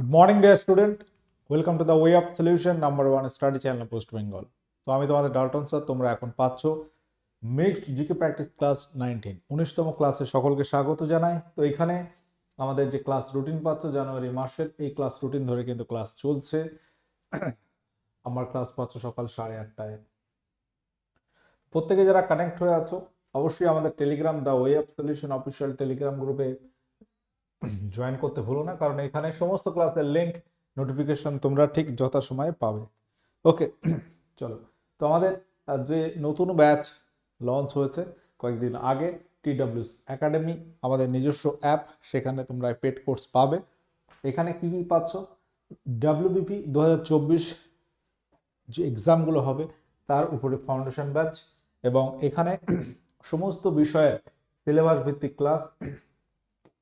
Good morning, dear student. Welcome to the Way Up Solution #1 study channel Post Bengal. তো আমি তোমাদের Dalton sir, তোমরা এখন পাচ্ছ মিক্সড জিকে প্র্যাকটিস ক্লাস 19 19তম ক্লাসে সকলকে স্বাগত জানাই। তো এখানে আমাদের যে ক্লাস রুটিন পাচ্ছ জানুয়ারি মাসের, এই ক্লাস রুটিন ধরে কিন্তু ক্লাস চলছে। আমার ক্লাস পাচ্ছ সকাল 8:30টায়। প্রত্যেকে যারা কানেক্ট হয়ে আছো অবশ্যই আমাদের Telegram the way up solution official Telegram গ্রুপে জয়েন করতে ভুলো না, কারণ এখানে সমস্ত ক্লাসের লিংক নোটিফিকেশন তোমরা ঠিক যথাসময়ে পাবে। ওকে, চলো। তো আমাদের যে নতুন ব্যাচ লঞ্চ হয়েছে কয়েকদিন আগে, TWS একাডেমি, আমাদের নিজস্ব অ্যাপ, সেখানে তোমরা পেড কোর্স পাবে। এখানে কি কি পাচ্ছ? WBP 2024 যে এক্সামগুলো হবে তার উপরে ফাউন্ডেশন ব্যাচ, এবং এখানে সমস্ত বিষয়ের সিলেবাস ভিত্তিক ক্লাস,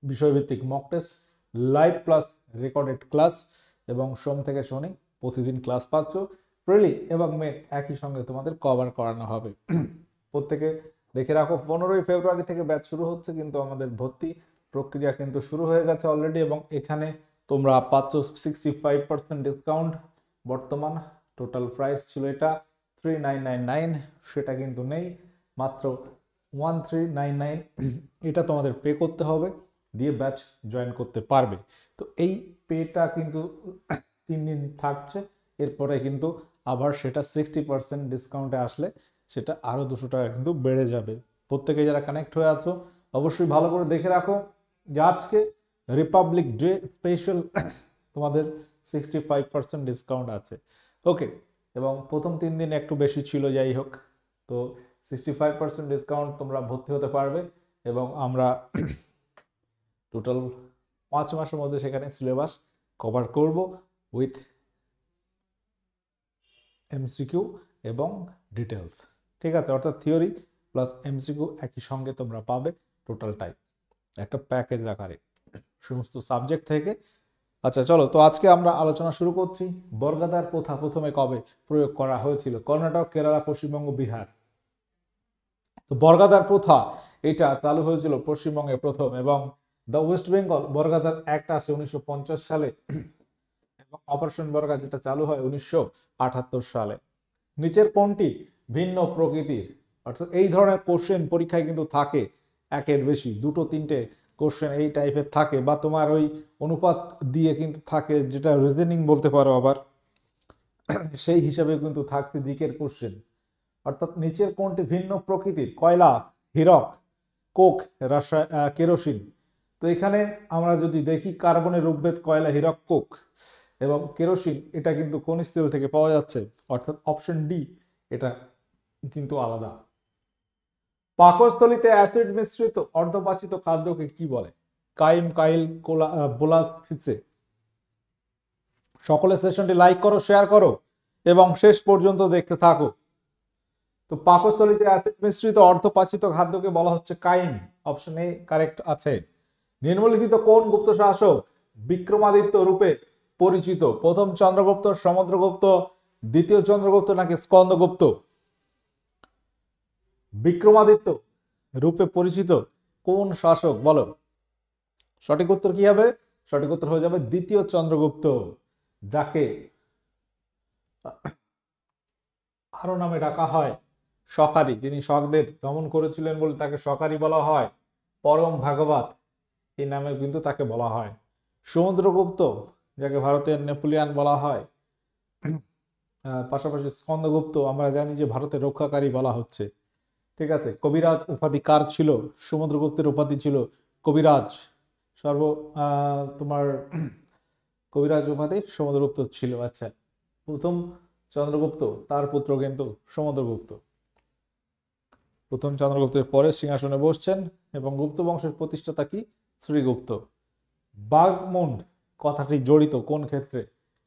বিষয়ভিত্তিক mock test, live plus recorded class, এবং সোম থেকে শনি প্রতিদিন ক্লাস পাচ্ছ। প্রিলি এবং মে একই সঙ্গে তোমাদের কভার করানো হবে। প্রত্যেকে দেখে রাখো, 15ই ফেব্রুয়ারি থেকে ব্যাচ শুরু হচ্ছে, কিন্তু আমাদের ভর্তি প্রক্রিয়া কিন্তু শুরু হয়ে গেছে অলরেডি, এবং এখানে তোমরা পাচ্ছ 65% ডিসকাউন্ট। বর্তমান টোটাল প্রাইস ছিল এটা 3999, সেটা কিন্তু নেই, মাত্র 1399। এটা তোমাদের পে করতে হবে, দিয়ে ব্যাচ জয়েন করতে পারবে। তো এই পেটা কিন্তু 3 দিন থাকছে, এরপরে কিন্তু আবার সেটা 60% ডিসকাউন্টে আসলে সেটা আরও 200 টাকা কিন্তু বেড়ে যাবে। প্রত্যেকে যারা কানেক্ট হয়ে আছো অবশ্যই ভালো করে দেখে রাখো যে আজকে রিপাবলিক ডে স্পেশাল তোমাদের 65% ডিসকাউন্ট আছে। ওকে, এবং প্রথম 3 দিন একটু বেশি ছিল, যাই হোক। তো 65% ডিসকাউন্ট তোমরা ভর্তি হতে পারবে, এবং আমরা টোটাল 5 মাসের মধ্যে সেখানে সিলেবাস কভার করব উইথ এমসিকিউ এবং ডিটেলস। ঠিক আছে, অর্থাৎ থিওরি প্লাস এমসিকিউ একই সঙ্গে তোমরা পাবে টোটালটাই একটা প্যাকেজ আকারে সমস্ত সাবজেক্ট থেকে। আচ্ছা চলো, তো আজকে আমরা আলোচনা শুরু করছি। বর্গাদার প্রথা প্রথমে কবে প্রয়োগ করা হয়েছিল? কর্ণাটক, কেরালা, পশ্চিমবঙ্গ, বিহার। তো বর্গাদার প্রথা এটা চালু হয়েছিল পশ্চিমবঙ্গে প্রথম, এবং দ্য ওয়েস্ট বেঙ্গল বর্গাদার অ্যাক্ট আসে 1950 সালে, এবং অপারেশন বর্গা যেটা চালু হয় 1978 সালে। নিচের কোনটি ভিন্ন প্রকৃতির? অর্থাৎ এই ধরনের কোশ্চেন পরীক্ষায় কিন্তু থাকে একের বেশি, 2-3টে কোশ্চেন এই টাইপের থাকে, বা তোমার ওই অনুপাত দিয়ে কিন্তু থাকে, যেটা রিজনিং বলতে পারো আবার, সেই হিসাবে কিন্তু থাকছে দিকের কোশ্চেন। অর্থাৎ নিচের কোনটি ভিন্ন প্রকৃতির? কয়লা, হীরক, কোক, কেরোসিন। তো এখানে আমরা যদি দেখি কার্বনের রূপভেদ কয়লা, হীরক, কোক, এবং কেরোসিন এটা কিন্তু খনিজ তেল থেকে পাওয়া যাচ্ছে, অর্থাৎ অপশন ডি এটা কিন্তু আলাদা। পাকস্থলীতে অ্যাসিড মিশ্রিত অর্ধপাচিত খাদ্যকে কি বলে? কাইম, কাইল, বোলাস, ফিসে। সকলে সেশনটি লাইক করো, শেয়ার করো, এবং শেষ পর্যন্ত দেখতে থাকো। তো পাকস্থলীতে অ্যাসিড মিশ্রিত অর্ধপাচিত খাদ্যকে বলা হচ্ছে কাইম। অপশন এ কারেক্ট আছে। নিম্নলিখিত কোন গুপ্ত শাসক বিক্রমাদিত্য রূপে পরিচিত? প্রথম চন্দ্রগুপ্ত, সমুদ্রগুপ্ত, দ্বিতীয় চন্দ্রগুপ্ত, নাকি স্কন্দগুপ্ত? বিক্রমাদিত্য রূপে পরিচিত কোন শাসক বলো? সঠিক উত্তর কি হবে? সঠিক উত্তর হয়ে যাবে দ্বিতীয় চন্দ্রগুপ্ত, যাকে আরো নামে ডাকা হয় শকারি। তিনি শকদের দমন করেছিলেন বলে তাকে শকারি বলা হয়। পরম ভাগবত এই নামে কিন্তু তাকে বলা হয়। সমুদ্রগুপ্ত, যাকে ভারতের নেপোলিয়ান বলা হয়। পাশাপাশি স্কন্দগুপ্ত আমরা জানি যে ভারতের রক্ষাকারী বলা হচ্ছে। ঠিক আছে, কবিরাজ উপাধি কার ছিল? সমুদ্রগুপ্তের উপাধি ছিল কবিরাজ। তোমার কবিরাজ উপাধি সমুদ্রগুপ্ত ছিল। আচ্ছা, প্রথম চন্দ্রগুপ্ত তার পুত্র কিন্তু সমুদ্রগুপ্ত। প্রথম চন্দ্রগুপ্তের পরে সিংহাসনে বসছেন, এবং গুপ্ত বংশের প্রতিষ্ঠাতা কি? শ্রীগুপ্ত। বাগমুন্ড কথাটি জড়িত কোন ক্ষেত্রে?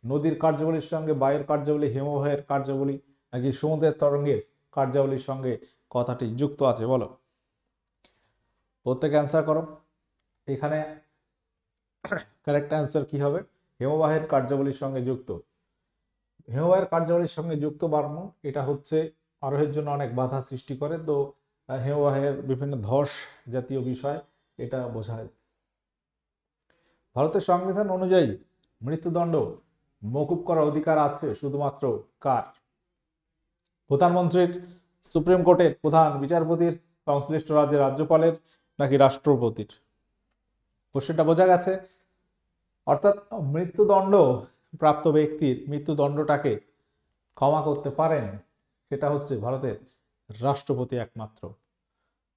নদীর কার্যাবলীর সঙ্গে, বায়ুর কার্যাবলী, হিমবাহের কার্যাবলী, নাকি সমুদ্রের তরঙ্গের কার্যাবলীর সঙ্গে কথাটি যুক্ত আছে বলো? প্রত্যেকে অ্যান্সার করো। এখানে কারেক্ট অ্যান্সার কি হবে? হিমবাহের কার্যাবলীর সঙ্গে যুক্ত। হিমবাহের কার্যাবলীর সঙ্গে যুক্ত বার্মন এটা হচ্ছে আরোহের জন্য অনেক বাধা সৃষ্টি করে। তো হিমবাহের বিভিন্ন ধস জাতীয় বিষয় এটা বোঝায়। ভারতের সংবিধান অনুযায়ী মৃত্যুদণ্ড মকুব করার অধিকার আছে শুধুমাত্র কার? প্রধানমন্ত্রীর, সুপ্রিম কোর্টের প্রধান বিচারপতির, সংশ্লিষ্ট রাজ্যের রাজ্যপালের, নাকি রাষ্ট্রপতির? কোশ্চেনটা বোঝা গেছে? অর্থাৎ মৃত্যুদণ্ড প্রাপ্ত ব্যক্তির মৃত্যুদণ্ডটাকে ক্ষমা করতে পারেন সেটা হচ্ছে ভারতের রাষ্ট্রপতি একমাত্র।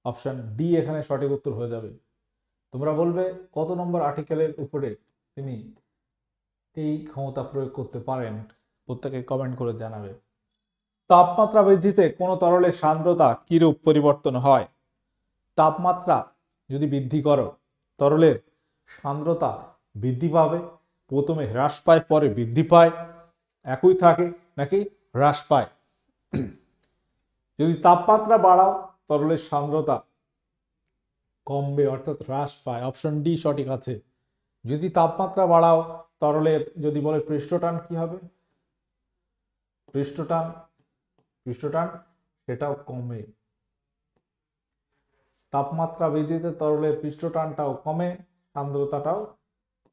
অপশন ডি এখানে সঠিক উত্তর হয়ে যাবে। তোমরা বলবে কত নম্বর আর্টিকেলের উপরে তিনি এই ক্ষমতা প্রয়োগ করতে পারেন, প্রত্যেকে কমেন্ট করে জানাবে। তাপমাত্রা বৃদ্ধিতে কোন তরলের সান্দ্রতা কিরূপ পরিবর্তন হয়? তাপমাত্রা যদি বৃদ্ধি করো, তরলের সান্দ্রতা বৃদ্ধি পাবে, প্রথমে হ্রাস পায় পরে বৃদ্ধি পায়, একই থাকে নাকি হ্রাস পায়? যদি তাপমাত্রা বাড়াও তরলের সান্দ্রতা কমবে অর্থাৎ হ্রাস পায়, অপশন ডি সঠিক আছে। যদি তাপমাত্রা বাড়াও তরলের, যদি বলে পৃষ্ঠটান কি হবে? পৃষ্ঠটান সেটাও কমে। তাপমাত্রা বৃদ্ধিতে তরলের পৃষ্ঠটানটাও কমে, সান্দ্রতাটাও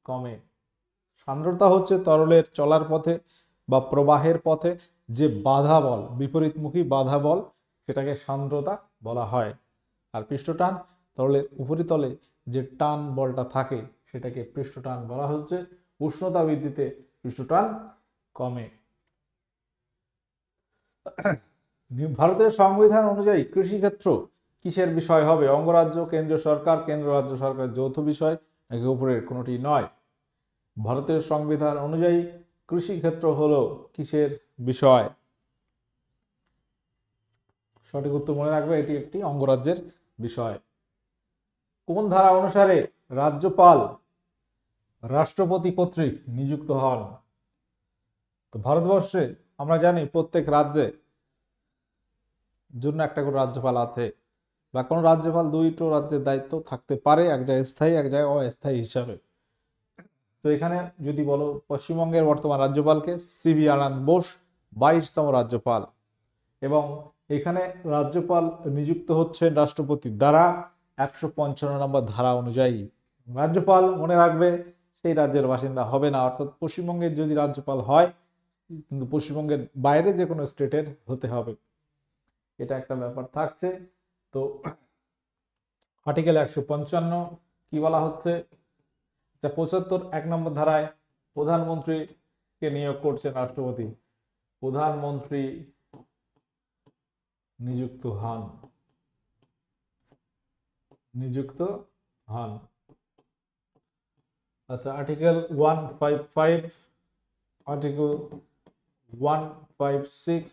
কমে। সান্দ্রতা হচ্ছে তরলের চলার পথে বা প্রবাহের পথে যে বাধা বল, বিপরীতমুখী বাধা বল, সেটাকে সান্দ্রতা বলা হয়। আর পৃষ্ঠটান তরলের উপরিতলে যে টান বলটা থাকে সেটাকে পৃষ্ঠটান বলা হচ্ছে। উষ্ণতা বৃদ্ধিতে পৃষ্ঠটান কমে। ভারতের সংবিধান অনুযায়ী কৃষিক্ষেত্র কিসের বিষয় হবে? অঙ্গরাজ্য, কেন্দ্রীয় সরকার, কেন্দ্র রাজ্য সরকারের যৌথ বিষয়, নাকি উপরের কোনোটি নয়? ভারতের সংবিধান অনুযায়ী কৃষিক্ষেত্র হলো কিসের বিষয়? সঠিক উত্তর মনে রাখবে, এটি একটি অঙ্গরাজ্যের বিষয়। কোন ধারা অনুসারে রাজ্যপাল রাষ্ট্রপতি কর্তৃক নিযুক্ত হন? তো ভারতবর্ষে আমরা জানি প্রত্যেক রাজ্যে জন্য একটা করে রাজ্যপাল আছে, বা কোন রাজ্যপাল দুইটো রাজ্যের দায়িত্ব থাকতে পারে, এক জায়গায় স্থায়ী এক জায়গায় অস্থায়ী হিসাবে। তো এখানে যদি বলো পশ্চিমবঙ্গের বর্তমান রাজ্যপালকে সিভি আনন্দ বোস 22তম রাজ্যপাল, এবং এখানে রাজ্যপাল নিযুক্ত হচ্ছেন রাষ্ট্রপতির দ্বারা 155 নম্বর ধারা অনুযায়ী। রাজ্যপাল মনে রাখবে সেই রাজ্যের বাসিন্দা হবে না, অর্থাৎ পশ্চিমবঙ্গের যদি রাজ্যপাল হয় কিন্তু পশ্চিমবঙ্গের বাইরে যে কোনো স্টেটের হতে হবে, এটা একটা ব্যাপার থাকছে। তো আর্টিকেল 155 কি বলা হচ্ছে? 75 নম্বর ধারায় প্রধানমন্ত্রীকে নিয়োগ করছেন রাষ্ট্রপতি। প্রধানমন্ত্রী নিযুক্ত হন। আচ্ছা, আর্টিকেল 155, আর্টিকেল 156,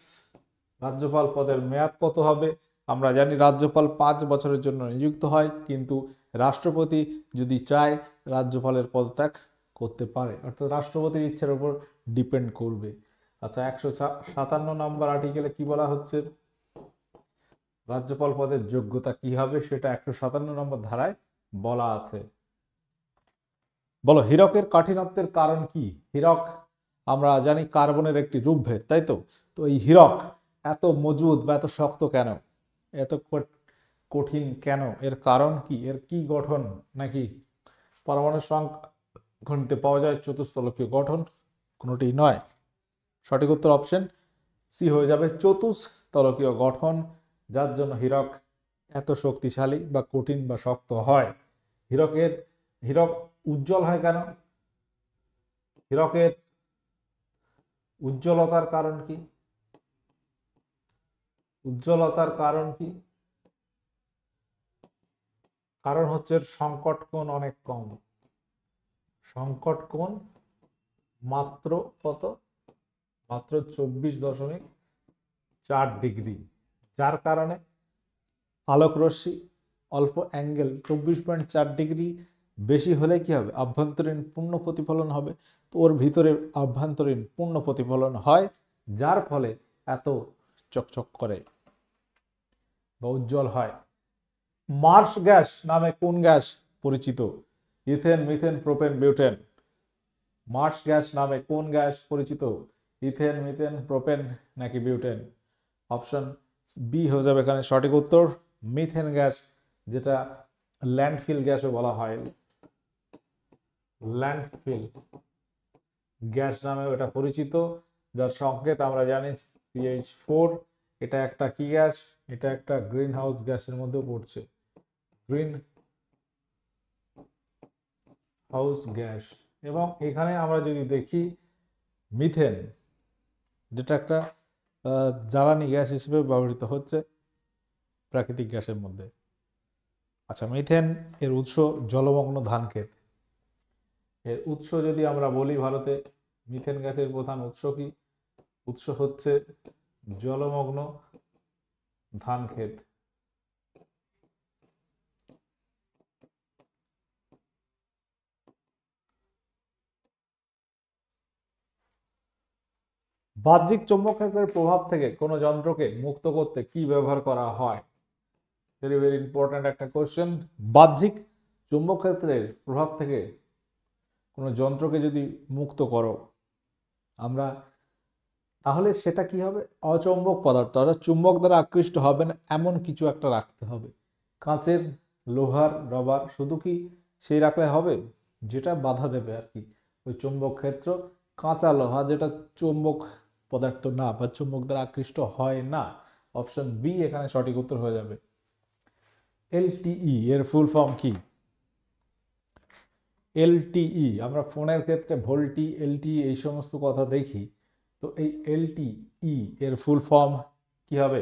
রাজ্যপাল পদের মেয়াদ কত হবে? আমরা জানি রাজ্যপাল 5 বছরের জন্য নিযুক্ত হয়, কিন্তু রাষ্ট্রপতি যদি চায় রাজ্যপালের পদত্যাগ করতে পারে, অর্থাৎ রাষ্ট্রপতির ইচ্ছার উপর ডিপেন্ড করবে। আচ্ছা, 157 নম্বর আর্টিকেলে কি বলা হচ্ছে? রাজ্যপাল পদের যোগ্যতা কি হবে সেটা 157 নম্বর ধারায় বলা আছে। বলো, হীরকের কাঠিন্যের কারণ কি? হীরক আমরা জানি কার্বনের একটি রূপভেদ, তাই তো? তো এই হীরক এত মজবুত বা এত শক্ত কেন, এত কঠিন কেন? এর কারণ কি? এর কি গঠন? নাকি পরমাণু সংখ্যা পাওয়া যায় চতুস্তলকীয় গঠন? কোনোটি নয়। সঠিক উত্তর অপশন সি হয়ে যাবে, চতুস্তলকীয় গঠন, যার জন্য হীরক এত শক্তিশালী বা কঠিন বা শক্ত হয়। হীরক উজ্জ্বল হয় কেন? হীরকের উজ্জ্বলতার কারণ কি? কারণ হচ্ছে সংকট কোণ অনেক কম। সংকট কোণ মাত্র কত? মাত্র 24.4 ডিগ্রি, যার কারণে আলোক রশ্মি অল্প অ্যাঙ্গেল 24.4 ডিগ্রি বেশি হলে কি হবে? আভ্যন্তরীণ পূর্ণ প্রতিফলন হবে। তো ওর ভিতরে আভ্যন্তরীণ পূর্ণ প্রতিফলন হয়, যার ফলে এত চকচক করে বা উজ্জ্বল হয়। মার্স গ্যাস নামে কোন গ্যাস পরিচিত? Ethane, methane, propane, butane. Marsh gas নামে কোন গ্যাস পরিচিত? ইথেন, মিথেন, প্রোপেন, নাকি বিউটেন? অপশন বি হয়ে যাবে এখানে সঠিক উত্তর, মিথেন গ্যাস, যেটা ল্যান্ডফিল গ্যাসও বলা হয়। ল্যান্ডফিল গ্যাস নামে এটা পরিচিত, যার সংকেত আমরা জানি CH4। এটা একটা কি গ্যাস? এটা একটা গ্রিন হাউস গ্যাসের মধ্যে পড়ছে, গ্রিন হাউস গ্যাস। এবং এখানে আমরা যদি দেখি মিথেন, যেটা একটা জ্বালানি গ্যাস হিসেবে ব্যবহৃত হচ্ছে প্রাকৃতিক গ্যাসের মধ্যে। আচ্ছা, মিথেন এর উৎস জলমগ্ন ধান ক্ষেত। এর উৎস যদি আমরা বলি, ভারতে মিথেন গ্যাসের প্রধান উৎস কি? উৎস হচ্ছে জলমগ্ন ধান ক্ষেত। বাহ্যিক চৌম্বক ক্ষেত্রের প্রভাব থেকে কোনো যন্ত্রকে মুক্ত করতে কি ব্যবহার করা হয়? ভেরি ভেরি ইম্পর্ট্যান্ট একটা কোশ্চেন। বাহ্যিক চৌম্বক ক্ষেত্রের প্রভাব থেকে কোনো যন্ত্রকে যদি মুক্ত করো আমরা, তাহলে সেটা কি হবে? অচৌম্বক পদার্থ, অর্থাৎ চুম্বক দ্বারা আকৃষ্ট হবে না এমন কিছু একটা রাখতে হবে। কাঁচের, লোহার, রবার, শুধু কি সেই রাখলে হবে? যেটা বাধা দেবে আর কি ওই চৌম্বক ক্ষেত্র। কাঁচা লোহা, যেটা চৌম্বক পদার্থ না বা চুম্বক দ্বারা আকৃষ্ট হয় না। অপশন বি এখানে সঠিক উত্তর হয়ে যাবে। LTE এর ফুল ফর্ম কি? LTE আমরা ফোনের ক্ষেত্রে ভোল্টি, LTE এই সমস্ত কথা দেখি, তো এই LTE এর ফুল ফর্ম কি হবে?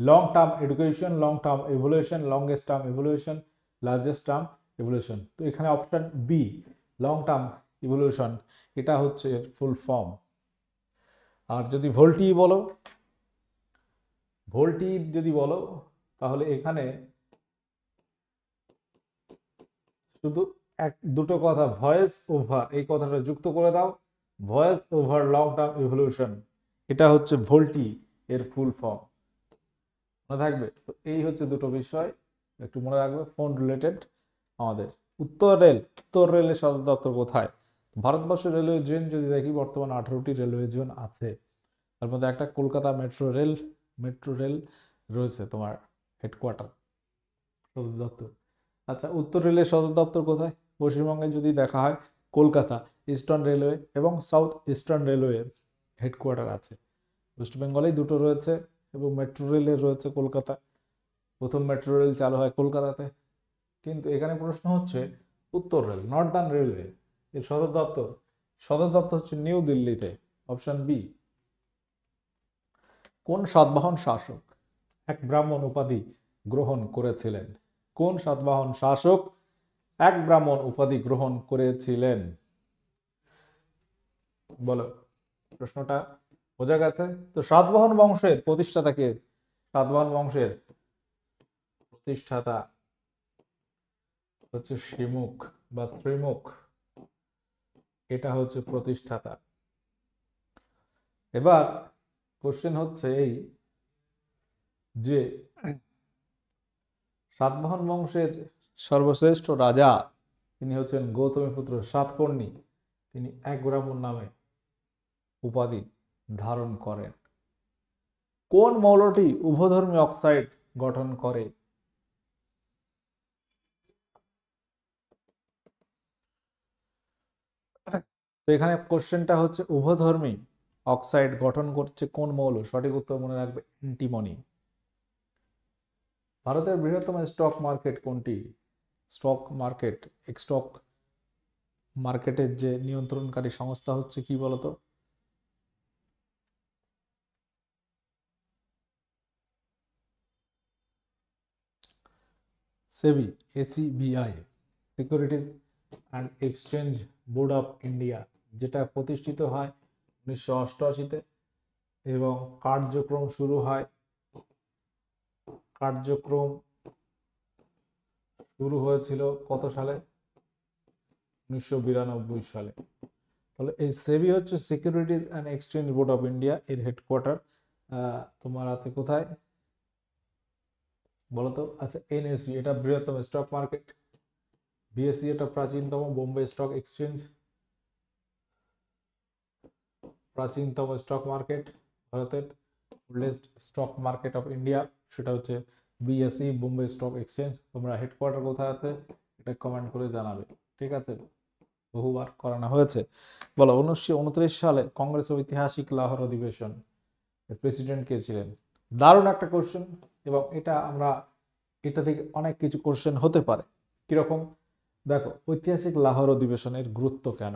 Long term education, long term evolution, longest term evolution, largest term evolution. তো এখানে option B long term evolution, এটা হচ্ছে এর ফুল ফর্ম। আর যদি ভোল্টি বলো, ভোল্টি যদি বলো, তাহলে এখানে শুধু দুটো কথা, ভয়েস ওভার, এই কথাটা যুক্ত করে দাও। Voice over long term evolution, এটা হচ্ছে ভোল্টি এর ফুল ফর্ম। মনে থাকবে? তো এই হচ্ছে দুটো বিষয় একটু মনে রাখবে ফোন রিলেটেড আমাদের। উত্তর রেলের সদর দপ্তর কোথায়? ভারতবর্ষের রেলওয়ে জোন যদি দেখি, বর্তমানে 18টি রেলওয়ে জোন আছে। তার মধ্যে একটা কলকাতা মেট্রো রেল রয়েছে তোমার হেডকোয়ার্টার, সদর দপ্তর। আচ্ছা, উত্তর রেলের সদর দপ্তর কোথায়? পশ্চিমবঙ্গে যদি দেখা হয় কলকাতা ইস্টার্ন রেলওয়ে এবং সাউথ ইস্টার্ন রেলওয়ে হেডকোয়ার্টার আছে। ওয়েস্ট বেঙ্গলেই দুটো রয়েছে এবং মেট্রো রেলের রয়েছে কলকাতা। প্রথম মেট্রো রেল চালু হয় কলকাতাতে। কিন্তু এখানে প্রশ্ন হচ্ছে উত্তর রেল, নর্দার্ন রেলওয়ে এর সদর দপ্তর হচ্ছে নিউ দিল্লিতে। Option B. কোন সাতবাহন শাসক এক ব্রাহ্মণ উপাধি গ্রহণ করেছিলেন? কোন সাতবাহন শাসক এক ব্রাহ্মণ উপাধি গ্রহণ করেছিলেন? বলো, প্রশ্নটা বোঝা গেছে? তো সাতবাহন বংশের প্রতিষ্ঠাতা কে? সাতবাহন বংশের প্রতিষ্ঠাতা হচ্ছে শ্রীমুখ বা ত্রিমুখ, এটা হচ্ছে প্রতিষ্ঠাতা। এবার কোশ্চেন হচ্ছে এই যে সাতবাহন বংশের সর্বশ্রেষ্ঠ রাজা তিনি হচ্ছেন গৌতমীপুত্র সাতকর্ণী। তিনি এক ব্রাহ্মণ নামে উপাধি ধারণ করেন। কোন মৌলটি উভধর্মী অক্সাইড গঠন করে? তো এখানে কোশ্চেনটা হচ্ছে উভধর্মী অক্সাইড গঠন করছে কোন মৌল? সঠিক উত্তর মনে রাখবে অ্যান্টিমনি। ভারতের বৃহত্তম স্টক মার্কেট কোনটি? স্টক মার্কেটের যে নিয়ন্ত্রণকারী সংস্থা হচ্ছে কি বলতো? সেবি, ACBI, securities and exchange board of India, যেটা প্রতিষ্ঠিত হয় 1988-তে এবং কার্যক্রম শুরু হয়েছিল কত সালে? 1992 সালে। তাহলে এই সেবি হচ্ছে securities and exchange board of India, এর হেডকোয়ার্টার তোমার আছে কোথায় বলতো? আচ্ছা, NSE এটা বৃহত্তম স্টক মার্কেট, BSE এটা প্রাচীনতম, বোম্বে স্টক এক্সচেঞ্জ প্রাচীনতম স্টক মার্কেট ভারতের। Oldest stock market of India সেটা হচ্ছে BSE, বোম্বে স্টক এক্সচেঞ্জ। তোমরা হেডকোয়ার্টার কোথায় আছে এটা কমেন্ট করে জানাবে, ঠিক আছে? বহুবার করানো হয়েছে। বলো 1929 সালে কংগ্রেসের ঐতিহাসিক লাহোর অধিবেশন প্রেসিডেন্ট কে ছিলেন? দারুণ একটা কোশ্চেন, এবং এটা থেকে অনেক কিছু কোশ্চেন হতে পারে। কিরকম? দেখো, ঐতিহাসিক লাহোর অধিবেশনের গুরুত্ব কেন?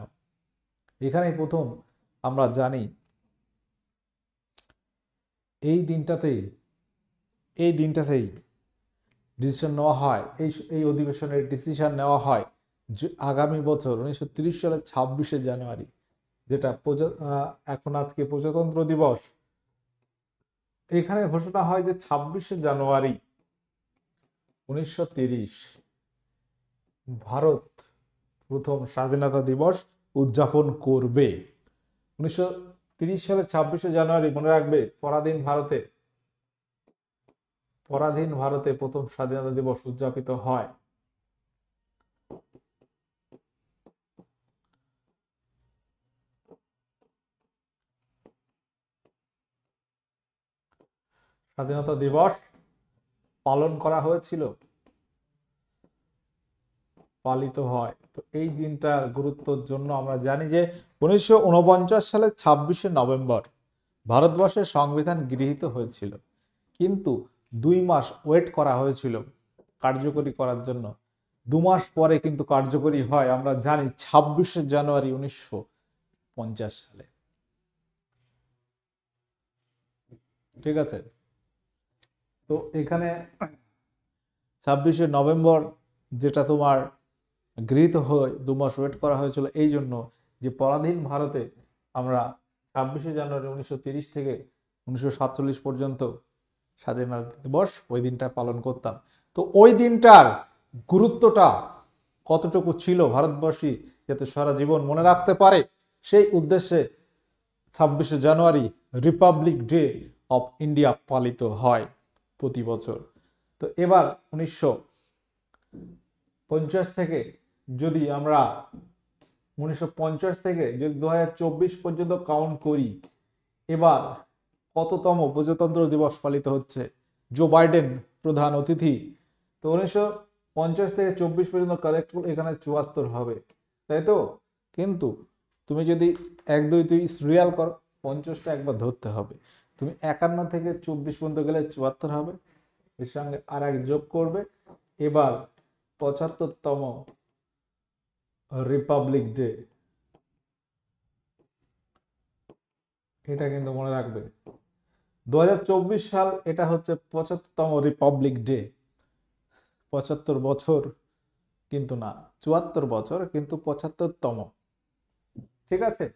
এখানে প্রথম আমরা জানি এই দিনটাতেই ডিসিশন নেওয়া হয়, এই অধিবেশনের ডিসিশন নেওয়া হয় যে আগামী বছর 1930 সালের 26শে জানুয়ারি, যেটা এখন আজকে প্রজাতন্ত্র দিবস, এখানে ঘোষণা হয় যে 26শে জানুয়ারি 1930 ভারত প্রথম স্বাধীনতা দিবস উদযাপন করবে। 1930 সালের 26শে জানুয়ারি, মনে রাখবে, পরাধীন ভারতে প্রথম স্বাধীনতা দিবস উদযাপিত হয়। স্বাধীনতা দিবস পালন করা হয়েছিল, পালিত হয়। তো এই দিনটার গুরুত্বের জন্য আমরা জানি যে 1949 সালের 26শে নভেম্বর ভারতবর্ষের সংবিধান গৃহীত হয়েছিল, কিন্তু 2 মাস ওয়েট করা হয়েছিল কার্যকরী করার জন্য। 2 মাস পরে কিন্তু কার্যকরী হয়, আমরা জানি 26শে জানুয়ারি 1950 সালে। ঠিক আছে, তো এখানে 26শে নভেম্বর যেটা তোমার গৃহীত হয়, 2 মাস ওয়েট করা হয়েছিল এই জন্য যে পরাধীন ভারতে আমরা 26শে জানুয়ারি 1930 থেকে 1947 পর্যন্ত স্বাধীনতা দিবস ওই দিনটা পালন করতাম। তো ওই দিনটার গুরুত্বটা কতটুকু ছিল ভারতবর্ষী যাতে সারা জীবন মনে রাখতে পারে, সেই উদ্দেশ্যে 26শে জানুয়ারি রিপাবলিক ডে অফ ইন্ডিয়া পালিত হয় প্রতি বছর। তো এবার 1950 থেকে যদি আমরা 1950 থেকে যদি 2024 পর্যন্ত কাউন্ট করি, এবার কততম প্রজাতন্ত্র দিবস পালিত হচ্ছে? জো বাইডেন প্রধান অতিথি। তো 1950 থেকে 24 পর্যন্ত কালেক্ট করলে এখানে 74 হবে, তাই তো? কিন্তু তুমি যদি 1 2 3 সিরিয়াল করো, 50টা একবার ধরতে হবে। তুমি 51 থেকে 24 পর্যন্ত গেলে 74 হবে, এর সঙ্গে আর এক যোগ করবে। এবার 75তম রিপাবলিক ডে, এটা কিন্তু মনে রাখবে। 2024 সাল, এটা হচ্ছে 75তম রিপাবলিক ডে। 75 বছর কিন্তু না, 74 বছর, কিন্তু 75তম। ঠিক আছে,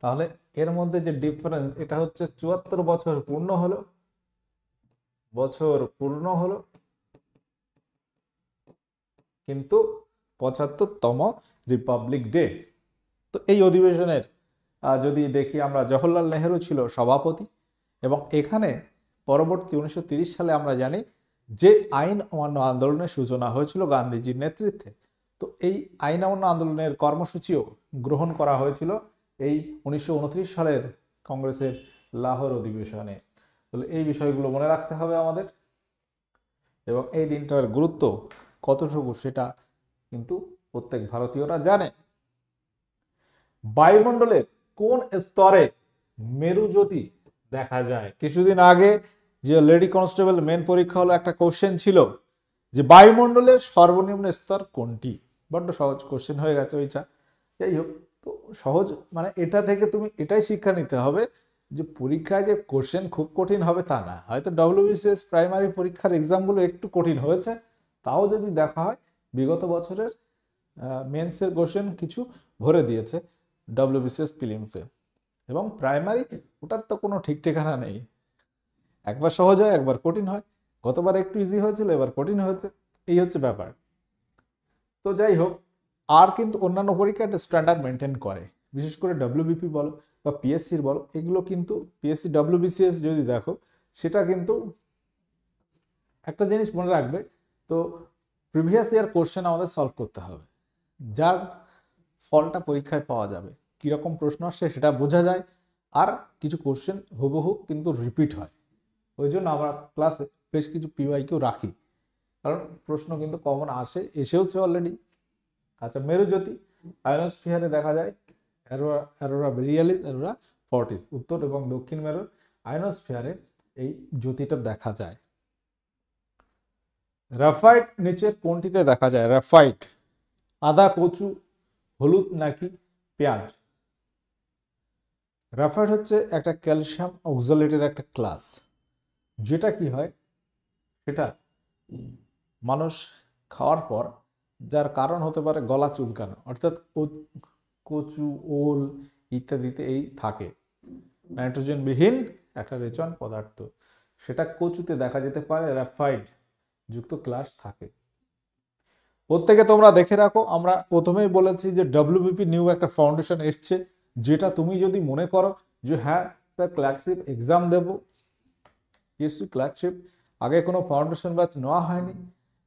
তাহলে এর মধ্যে যে ডিফারেন্স, এটা হচ্ছে 74 বছর পূর্ণ হলো, কিন্তু 75তম রিপাবলিক ডে। তো এই অধিবেশনের যদি দেখি আমরা, জওহরলাল নেহেরু ছিল সভাপতি, এবং এখানে পরবর্তী 1930 সালে আমরা জানি যে আইন অমান্য আন্দোলনের সূচনা হয়েছিল গান্ধীজির নেতৃত্বে। তো এই আইন অমান্য আন্দোলনের কর্মসূচিও গ্রহণ করা হয়েছিল এই 1929 সালের কংগ্রেসের লাহোর অধিবেশনে। তাহলে এই বিষয়গুলো মনে রাখতে হবে আমাদের, এবং এই দিনটার গুরুত্ব কতটুকু সেটা কিন্তু প্রত্যেক ভারতীয়রা জানে। বায়ুমণ্ডলের কোন স্তরে মেরুজ্যোতি দেখা যায়? কিছুদিন আগে যে লেডি কনস্টেবল মেন পরীক্ষা হলো, একটা কোশ্চেন ছিল যে বায়ুমণ্ডলের সর্বনিম্ন স্তর কোনটি? বড্ড সহজ কোশ্চেন হয়ে গেছে ওইটা। যাই হোক, তো সহজ মানে এটা থেকে তুমি এটাই শিক্ষা নিতে হবে যে পরীক্ষায় যে কোশ্চেন খুব কঠিন হবে তা না। হয়তো ডব্লিউবিসিএস প্রাইমারি পরীক্ষার এক্সামগুলো একটু কঠিন হয়েছে, তাও যদি দেখা হয় বিগত বছরের মেন্সের কোশ্চেন কিছু ভরে দিয়েছে ডব্লিউবিসিএস প্রিলিমসে, এবং প্রাইমারি ওটার তো কোনো ঠিক ঠিকানা নেই, একবার সহজ হয় একবার কঠিন হয়। গতবার একটু ইজি হয়েছিল, এবার কঠিন হয়েছে, এই হচ্ছে ব্যাপার। তো যাই হোক, আর কিন্তু অন্যান্য পরীক্ষা একটা স্ট্যান্ডার্ড মেনটেন করে, বিশেষ করে ডব্লিউবিপি বলো বা পিএসসির বলো, এগুলো কিন্তু পিএসসি ডব্লিউবিসিএস যদি দেখো, সেটা কিন্তু একটা জিনিস মনে রাখবে, তো প্রিভিয়াস ইয়ার কোশ্চেন আমাদের সলভ করতে হবে, যার ফলটা পরীক্ষায় পাওয়া যাবে, কিরকম প্রশ্ন আসছে সেটা বোঝা যায়, আর কিছু কোশ্চেন হুবহু কিন্তু রিপিট হয়। ওই জন্য আমরা ক্লাসে বেশ কিছু পিওয়াইকেও রাখি, কারণ প্রশ্ন কিন্তু কমন এসেওছে অলরেডি। আচ্ছা, মেরুজ্যোতি, আয়নোস্ফিয়ারে দেখা যায় অ্যারোরা বরিয়ালিস, অ্যারোরা ফর্টিস, উত্তর এবং দক্ষিণ মেরুর আয়নোস্ফিয়ারে এই জ্যোতিটা দেখা যায়। গ্রাফাইট নিচে কোনটিতে দেখা যায়? গ্রাফাইট আদা, কচু, হলুদ নাকি পেঁয়াজ? গ্রাফাইট হচ্ছে একটা ক্যালসিয়াম অক্সালেটের একটা ক্লাস, যেটা কি হয় সেটা মানুষ খাওয়ার পর যার কারণ হতে পারে গলা চুলকানো, অর্থাৎ কচু, ওল ইত্যাদিতে এই থাকে নাইট্রোজেনবিহীন একটা রেচন পদার্থ, সেটা কচুতে দেখা যেতে পারে, গ্রাফাইট যুক্ত ক্লাস থাকে। প্রত্যেকে তোমরা দেখে রাখো, আমরা প্রথমেই বলেছি যে ডব্লিউবিপি নিউ একটা ফাউন্ডেশন এসছে, যেটা তুমি যদি মনে করো যে হ্যাঁ স্যার ক্লার্কশিপ এক্সাম দেবো, পিএসসি ক্লার্কশিপ আগে কোনো ফাউন্ডেশন ব্যাচ নেওয়া হয়নি,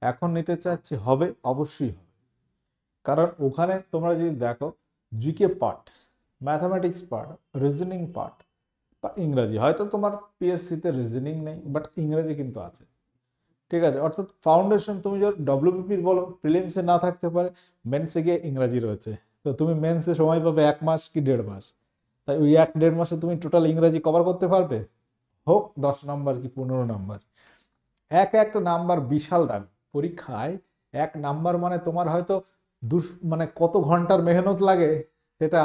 এখন নিতে চাচ্ছি, হবে, অবশ্যই হবে। কারণ ওখানে তোমরা যদি দেখো GK part, mathematics part, reasoning part বা ইংরাজি, হয়তো তোমার পিএসসিতে রিজনিং নেই বাট ইংরাজি কিন্তু আছে, ঠিক আছে। অর্থাৎ ফাউন্ডেশন তুমি যদি ডব্লিউবিপির বলো, প্রিলিমসে না থাকতে পারে, মেন্সে গিয়ে ইংরাজি রয়েছে, তো তুমি মেন্সে সময় পাবে 1 মাস কি 1.5 মাস, তাই ওই 1-1.5 মাসে তুমি টোটাল ইংরাজি কভার করতে পারবে, হোক 10 নাম্বার কি 15 নাম্বার। একটা নাম্বার বিশাল দামি পরীক্ষায়, 1 নাম্বার মানে তোমার হয়তো মানে কত ঘন্টার মেহনত লাগে সেটা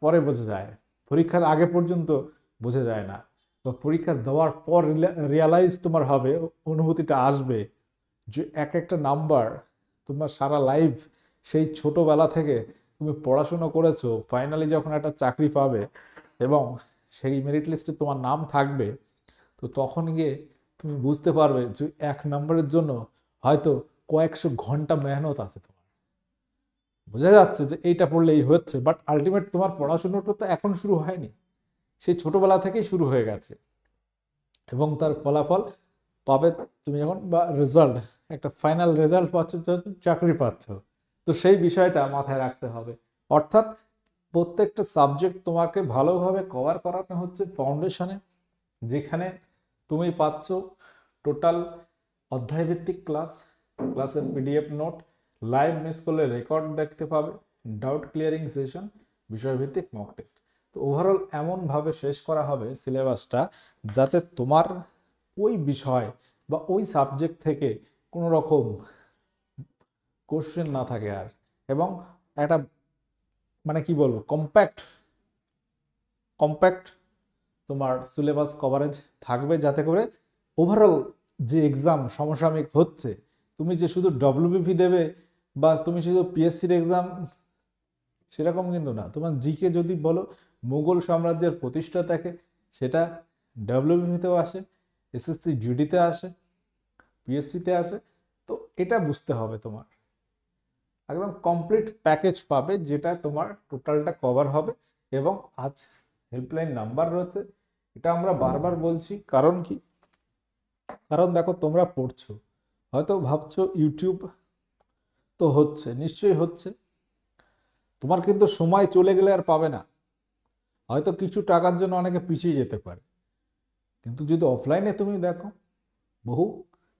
পরে বোঝা যায়, পরীক্ষার আগে পর্যন্ত বোঝা যায় না, তো পরীক্ষা দেওয়ার পর রিয়ালাইজ তোমার হবে, অনুভূতিটা আসবে যে একটা নাম্বার তোমার সারা লাইফ, সেই ছোটবেলা থেকে তুমি পড়াশুনো করেছো, ফাইনালি যখন একটা চাকরি পাবে এবং সেই মেরিট লিস্টে তোমার নাম থাকবে, তো তখন গিয়ে তুমি বুঝতে পারবে যে 1 নম্বরের জন্য হয়তো কয়েকশো ঘন্টা মেহনত আছে তোমার। বোঝা যাচ্ছে যে এইটা পড়লেই হচ্ছে, বাট আলটিমেট তোমার পড়াশোনাটা তো এখন শুরু হয়নি, সেই ছোটবেলা থেকেই শুরু হয়ে গেছে, এবং তার ফলাফল পাবে তুমি যখন, বা রেজাল্ট, একটা ফাইনাল রেজাল্ট পাচ্ছ, চাকরি পাচ্ছ, তো সেই বিষয়টা মাথায় রাখতে হবে। অর্থাৎ প্রত্যেকটা সাবজেক্ট তোমাকে ভালোভাবে কভার করানো হচ্ছে ফাউন্ডেশনে, যেখানে তুমি পাচ্ছ টোটাল অধ্যায়ভিত্তিক ক্লাসের পিডিএফ নোট, লাইভ মিস করলে রেকর্ড দেখতে পাবে, ডাউট ক্লিয়ারিং সেশন, বিষয়ভিত্তিক মক টেস্ট। তো ওভারঅল এমনভাবে শেষ করা হবে সিলেবাসটা যাতে তোমার ওই বিষয় বা ওই সাবজেক্ট থেকে কোনো রকম কোশ্চেন না থাকে আর, এবং একটা মানে কি বলবো কম্প্যাক্ট তোমার সিলেবাস কভারেজ থাকবে, যাতে করে ওভারঅল যে এক্সাম সমসাময়িক হচ্ছে, তুমি যে শুধু ডব্লিউবিপি দেবে বা তুমি শুধু পিএসসির এক্সাম সেরকম কিন্তু না, তোমার জিকে যদি বলো মুঘল সাম্রাজ্যের প্রতিষ্ঠাতাকে, সেটা ডব্লিউবিপিতেও আসে, এসএসসি জিডিতে আসে, পিএসসিতে আসে, তো এটা বুঝতে হবে তোমার, একদম কমপ্লিট প্যাকেজ পাবে যেটা তোমার টোটালটা কভার হবে। এবং আজ হেল্পলাইন নাম্বার রয়েছে, এটা আমরা বারবার বলছি, কারণ কি, কারণ দেখো তোমরা পড়ছো, হয়তো ভাবছো ইউটিউব তো হচ্ছে, নিশ্চয়ই হচ্ছে, তোমার কিন্তু সময় চলে গেলে আর পাবে না, হয়তো কিছু টাকার জন্য অনেকে পিছিয়ে যেতে পারে, কিন্তু যদি অফলাইনে তুমি দেখো বহু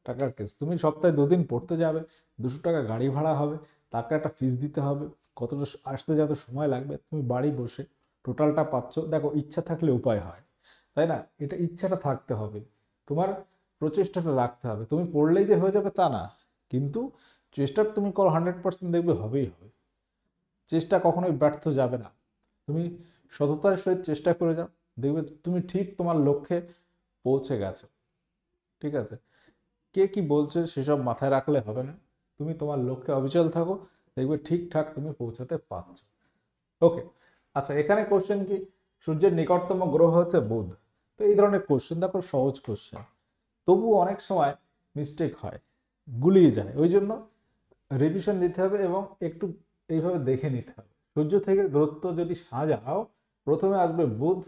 টাকার কেস, তুমি সপ্তাহে 2 দিন পড়তে যাবে, 200 টাকা গাড়ি ভাড়া হবে, তাকে একটা ফিস দিতে হবে, কতটা আসতে যেতে সময় লাগবে, তুমি বাড়ি বসে টোটালটা পাচ্ছ। দেখো ইচ্ছা থাকলে উপায় হয়, তাই না? এটা ইচ্ছাটা থাকতে হবে, তোমার প্রচেষ্টাটা রাখতে হবে, তুমি পড়লেই যে হয়ে যাবে তা না, কিন্তু চেষ্টা তুমি করো 100%, দেখবে হবেই হবে, চেষ্টা কখনোই ব্যর্থ যাবে না, তুমি সততার সহিত চেষ্টা করে যাও, দেখবে তুমি ঠিক তোমার লক্ষ্যে পৌঁছে গেছো, ঠিক আছে? কে কি বলছে সেসব মাথায় রাখলে হবে না, তুমি তোমার লক্ষ্যে অবিচল থাকো, দেখবে ঠিকঠাক তুমি পৌঁছাতে পারছো। ওকে, আচ্ছা, এখানে কোশ্চেন কি, সূর্যের নিকটতম গ্রহ হচ্ছে বুধ, তো এই ধরনের কোশ্চেন দেখো সহজ কোশ্চেন, তবু অনেক সময় মিস্টেক হয়, গুলিয়ে যায়, ওই জন্য রিভিশন দিতে হবে এবং একটু এইভাবে দেখে নিতে হবে। সূর্য থেকে দূরত্ব যদি সাজাও, প্রথমে আসবে বুধ,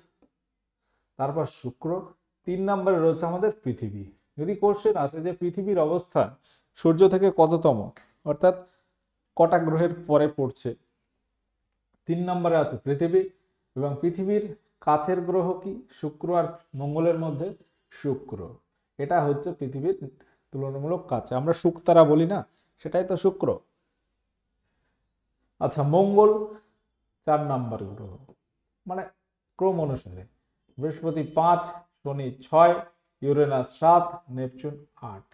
তারপর শুক্র, 3 নম্বরে রয়েছে আমাদের পৃথিবী। যদি কোশ্চেন আসে যে পৃথিবীর অবস্থান সূর্য থেকে কততম, অর্থাৎ কটা গ্রহের পরে পড়ছে, 3 নম্বরে আছে পৃথিবী, এবং পৃথিবীর কাছের গ্রহ কি, শুক্র আর মঙ্গলের মধ্যে শুক্র, এটা হচ্ছে পৃথিবীর তুলনামূলক কাছে, আমরা শুকতারা বলি না, সেটাই তো শুক্র। আচ্ছা, মঙ্গল 4 নাম্বার গ্রহ, মানে ক্রম অনুসারে বৃহস্পতি 5, শনি 6, ইউরেনাস 7, নেপচুন 8।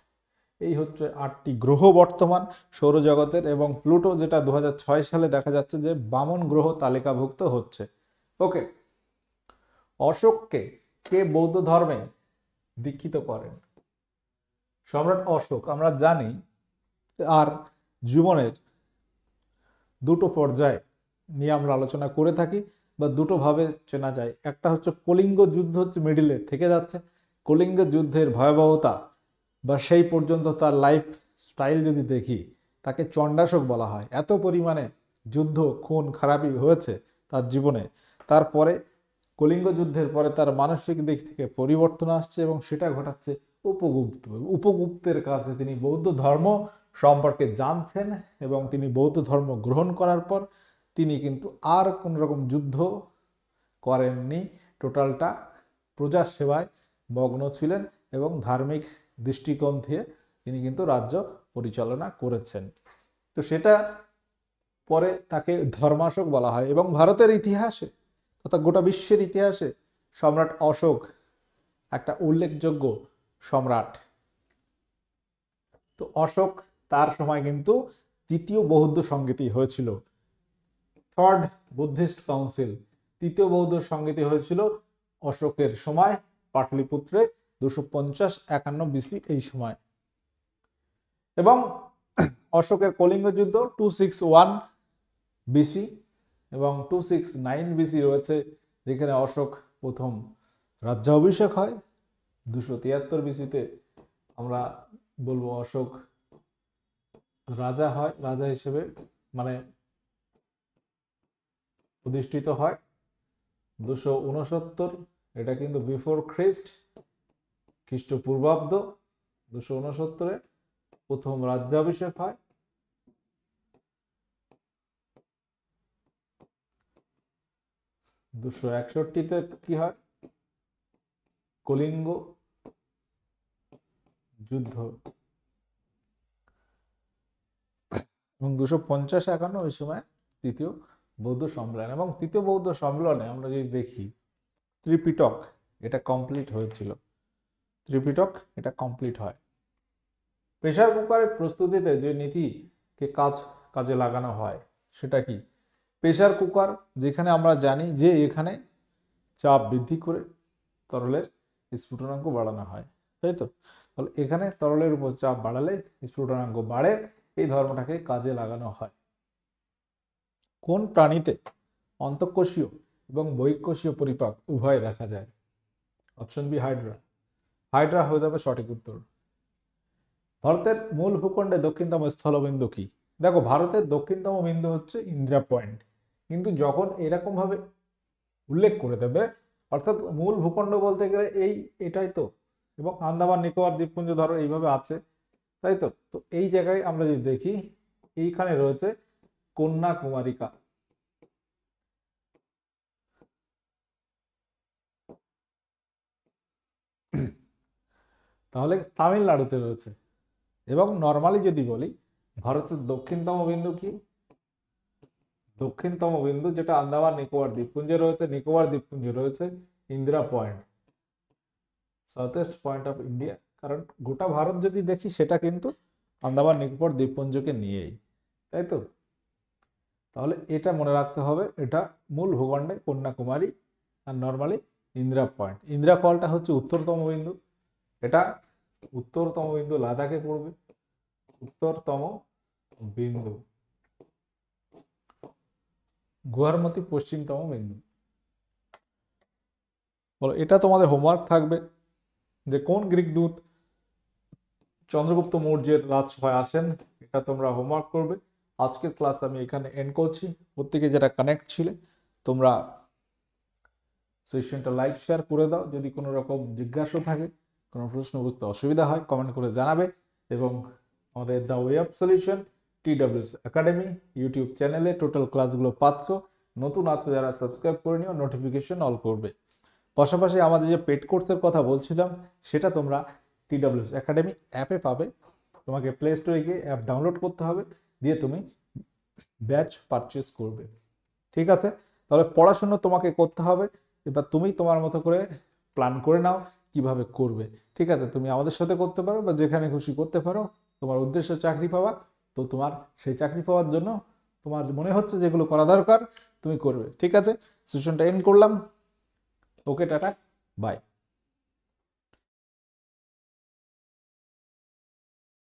এই হচ্ছে 8টি গ্রহ বর্তমান সৌরজগতের, এবং প্লুটো যেটা 2006 সালে দেখা যাচ্ছে যে বামন গ্রহ তালিকাভুক্ত হচ্ছে। ওকে, অশোককে কে বৌদ্ধ ধর্মে দীক্ষিত করেন? সম্রাট অশোক আমরা জানি আর জীবনের দুটো পর্যায়ে নিয়ে আমরা আলোচনা করে থাকি, বা দুটো ভাবে চেনা যায়। একটা হচ্ছে কলিঙ্গ যুদ্ধ, হচ্ছে মিডিলে থেকে যাচ্ছে। কলিঙ্গ যুদ্ধের ভয়াবহতা বা সেই পর্যন্ত তার লাইফ স্টাইল যদি দেখি, তাকে চণ্ডাশোক বলা হয়। এত পরিমাণে যুদ্ধ, খুন খারাপি হয়েছে তার জীবনে। তারপরে কলিঙ্গ যুদ্ধের পরে তার মানসিক দিক থেকে পরিবর্তন আসছে, এবং সেটা ঘটাচ্ছে উপগুপ্ত। উপগুপ্তের কাছে তিনি বৌদ্ধ ধর্ম সম্পর্কে জানতেন, এবং তিনি বৌদ্ধ ধর্ম গ্রহণ করার পর তিনি কিন্তু আর কোন রকম যুদ্ধ করেননি। টোটালটা প্রজা সেবায় মগ্ন ছিলেন, এবং ধার্মিক দৃষ্টিকোণ থেকে তিনি কিন্তু রাজ্য পরিচালনা করেছেন। তো সেটা পরে তাকে ধর্মাশোক বলা হয়, এবং ভারতের ইতিহাসে তথা গোটা বিশ্বের ইতিহাসে সম্রাট অশোক একটা উল্লেখযোগ্য সম্রাট। তো অশোক তার সময় কিন্তু তৃতীয় বৌদ্ধ সংগীতি হয়েছিল, থার্ড বুদ্ধিস্ট কাউন্সিল, তৃতীয় বৌদ্ধ সংগীতি হয়েছিল অশোকের সময় পাটলিপুত্রে 250-51 বিসি এই সময়। এবং অশোকের কলিঙ্গ যুদ্ধ 261 বিসি এবং 269 বিসি রয়েছে, যেখানে অশোক প্রথম রাজ্যাভিষেক হয়। 273 বিসিতে আমরা বলবো অশোক রাজা হয়, রাজা হিসেবে মানে প্রতিষ্ঠিত হয়। 269 এটা কিন্তু বিফোর খ্রিস্ট, খ্রিস্টপূর্বাব্দ। 269-এ প্রথম রাজ্যাভিষেক হয়। 261-তে কি হয়? কলিঙ্গ যুদ্ধ। এবং 250-51 ওই সময় তৃতীয় বৌদ্ধ সম্মেলন। এবং তৃতীয় বৌদ্ধ সম্মেলনে আমরা যদি দেখি, ত্রিপিটক এটা কমপ্লিট হয়েছিল। ত্রিপিটক এটা কমপ্লিট হয়। প্রেসার কুকারের প্রস্তুতিতে যে নীতিকে কাজে লাগানো হয় সেটা কি? প্রেসার কুকার, যেখানে আমরা জানি যে এখানে চাপ বৃদ্ধি করে তরলের স্ফুটনাঙ্ক বাড়ানো হয়, তাই তো? তাহলে এখানে তরলের উপর চাপ বাড়ালে স্ফুটনাঙ্ক বাড়ে, এই ধর্মটাকে কাজে লাগানো হয়। কোন প্রাণীতে অন্তঃকোষীয় এবং বহিঃকোষীয় পরিপাক উভয় দেখা যায়? Option B Hydra. হাইড্রা হয়ে যাবে সঠিক উত্তর। ভারতের মূল ভূখণ্ডে দক্ষিণতম স্থলবিন্দু কি? দেখো, ভারতের দক্ষিণতম বিন্দু হচ্ছে ইন্দিরা পয়েন্ট, কিন্তু যখন এরকম ভাবে উল্লেখ করে দেবে, অর্থাৎ মূল ভূখণ্ড বলতে গেলে এটাই তো, এবং আন্দামান নিকোবর দ্বীপপুঞ্জ ধরো এইভাবে আছে, তাই তো? তো এই জায়গায় আমরা যদি দেখি, এইখানে রয়েছে কন্যাকুমারিকা। তাহলে তামিলনাড়ুতে রয়েছে। এবং নর্মালি যদি বলি, ভারতের দক্ষিণতম বিন্দু কি? দক্ষিণতম বিন্দু যেটা আন্দামান নিকোবর দ্বীপপুঞ্জে রয়েছে, নিকোবর দ্বীপপুঞ্জে রয়েছে Indira point, southeast point of India. কারণ গোটা ভারত যদি দেখি, সেটা কিন্তু আন্দামান নিকোবর দ্বীপপুঞ্জকে নিয়েই, তাই তো? তাহলে এটা মনে রাখতে হবে, এটা মূল ভূখণ্ডে কন্যাকুমারী, আর নর্মালি ইন্দিরা পয়েন্ট। ইন্দিরা কলটা হচ্ছে উত্তরতম বিন্দু, এটা উত্তরতম বিন্দু লাদাখে পড়বে, উত্তরতম বিন্দু। গুয়াহাটি পশ্চিমতম বিন্দু। বলো, এটা তোমাদের হোমওয়ার্ক থাকবে যে কোন গ্রিক দূত চন্দ্রগুপ্ত মৌর্যের রাজসভায় আসেন, এটা তোমরা হোমওয়ার্ক করবে। আজকের ক্লাস আমি এখানে এন্ড করছি। প্রত্যেকে যারা কানেক্ট ছিলে, তোমরা সেশনটা লাইক শেয়ার করে দাও। যদি কোনো রকম জিজ্ঞাসা থাকে, কোনো প্রশ্ন বুঝতে অসুবিধা হয়, কমেন্ট করে জানাবে। এবং আমাদের the way of solution TWS academy YouTube চ্যানেলে টোটাল ক্লাসগুলো পাচ্ছ। নতুন আছো যারা, সাবস্ক্রাইব করে নিও, নোটিফিকেশন অল করবে। পাশাপাশি আমাদের যে পেড কোর্সের কথা বলছিলাম, সেটা তোমরা TWS একাডেমি অ্যাপে পাবে। তোমাকে প্লে স্টোরে গিয়ে অ্যাপ ডাউনলোড করতে হবে, দিয়ে তুমি ব্যাচ পারচেজ করবে। ঠিক আছে, তাহলে পড়াশোনা তোমাকে করতে হবে, এবার তুমি তোমার মতো করে প্ল্যান করে নাও কিভাবে করবে। ঠিক আছে, তুমি আমাদের সাথে করতে পারো বা যেখানে খুশি করতে পারো, তোমার উদ্দেশ্য চাকরি পাওয়া, তো তোমার সেই চাকরি পাওয়ার জন্য তোমার মনে হচ্ছে যেগুলো করা দরকার তুমি করবে। ঠিক আছে, সেশনটা এন্ড করলাম। ওকে, টাটা, বাই।